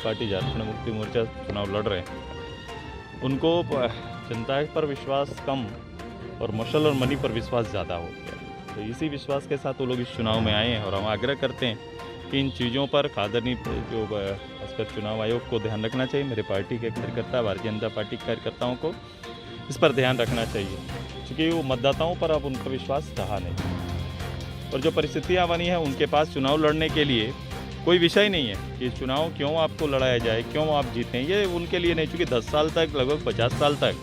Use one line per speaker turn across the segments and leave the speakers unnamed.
Party Jharkhand Mukti Morcha चुनाव लड़ रहे हैं, उनको जनता पर विश्वास कम और मशल और मनी पर विश्वास ज़्यादा हो गया। तो इसी विश्वास के साथ वो लोग इस चुनाव में आए हैं और हम आग्रह करते हैं कि इन चीज़ों पर आदरणीय जो खासकर चुनाव आयोग को ध्यान रखना चाहिए। मेरे पार्टी के कार्यकर्ता, भारतीय जनता पार्टी के कार्यकर्ताओं को इस पर ध्यान रखना चाहिए, क्योंकि वो मतदाताओं पर अब उनका विश्वास रहा नहीं और जो परिस्थितियाँ बनी हैं उनके पास चुनाव लड़ने के लिए कोई विषय नहीं है कि चुनाव क्यों आपको लड़ाया जाए, क्यों आप जीतें, ये उनके लिए नहीं। चूँकि 10 साल तक, लगभग 50 साल तक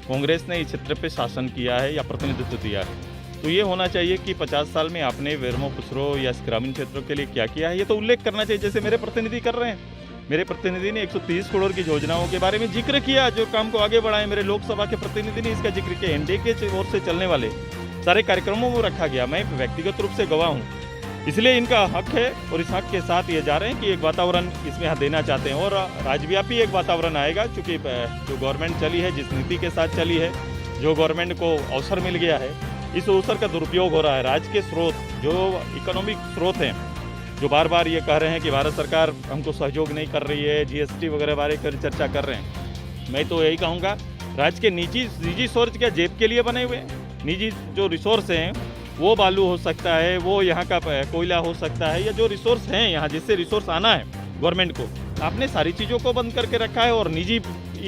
कांग्रेस ने इस क्षेत्र पे शासन किया है या प्रतिनिधित्व दिया है, तो ये होना चाहिए कि 50 साल में आपने वेरमो खुसरो या ग्रामीण क्षेत्रों के लिए क्या किया है, ये तो उल्लेख करना चाहिए, जैसे मेरे प्रतिनिधि कर रहे हैं। मेरे प्रतिनिधि ने 130 करोड़ की योजनाओं के बारे में जिक्र किया जो काम को आगे बढ़ाए। मेरे लोकसभा के प्रतिनिधि ने इसका जिक्र किया। एनडीए के ओर से चलने वाले सारे कार्यक्रमों में रखा गया। मैं व्यक्तिगत रूप से गवाह हूँ, इसलिए इनका हक है और इस हक के साथ ये जा रहे हैं कि एक वातावरण इसमें यहाँ देना चाहते हैं और राज्यव्यापी एक वातावरण आएगा। चूँकि जो गवर्नमेंट चली है, जिस नीति के साथ चली है, जो गवर्नमेंट को अवसर मिल गया है, इस अवसर का दुरुपयोग हो रहा है। राज्य के स्रोत, जो इकोनॉमिक स्रोत हैं, जो बार बार ये कह रहे हैं कि भारत सरकार हमको सहयोग नहीं कर रही है, जीएसटी वगैरह बारे कर चर्चा कर रहे हैं, मैं तो यही कहूँगा राज्य के निजी सोर्स क्या जेब के लिए बने हुए हैं। निजी जो रिसोर्स हैं वो बालू हो सकता है, वो यहाँ का कोयला हो सकता है, या जो रिसोर्स हैं यहाँ जिससे रिसोर्स आना है गवर्नमेंट को, आपने सारी चीज़ों को बंद करके रखा है और निजी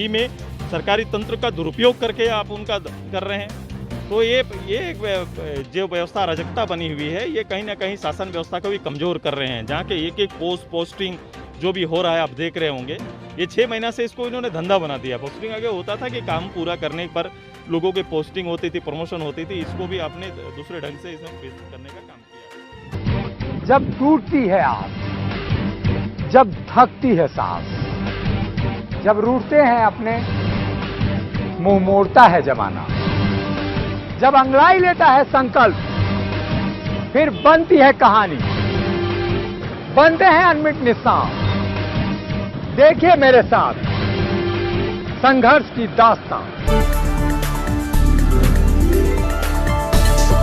में सरकारी तंत्र का दुरुपयोग करके आप उनका कर रहे हैं। तो ये जो व्यवस्था अराजकता बनी हुई है, ये कहीं ना कहीं शासन व्यवस्था को भी कमज़ोर कर रहे हैं। जहाँ के एक पोस्टिंग जो भी हो रहा है आप देख रहे होंगे, ये 6 महीना से इसको इन्होंने धंधा बना दिया। पोस्टिंग आगे होता था कि काम पूरा करने पर लोगों की पोस्टिंग होती थी, प्रमोशन होती थी, इसको भी आपने दूसरे ढंग से इसमें पेश करने का काम किया।
जब टूटती है आस, जब थकती है सांस, जब रूठते हैं अपने, मुंह मोड़ता है जमाना, जब अंगड़ाई लेता है संकल्प, फिर बनती है कहानी, बनते हैं अनमिट निशान। देखिए मेरे साथ संघर्ष की दास्तान।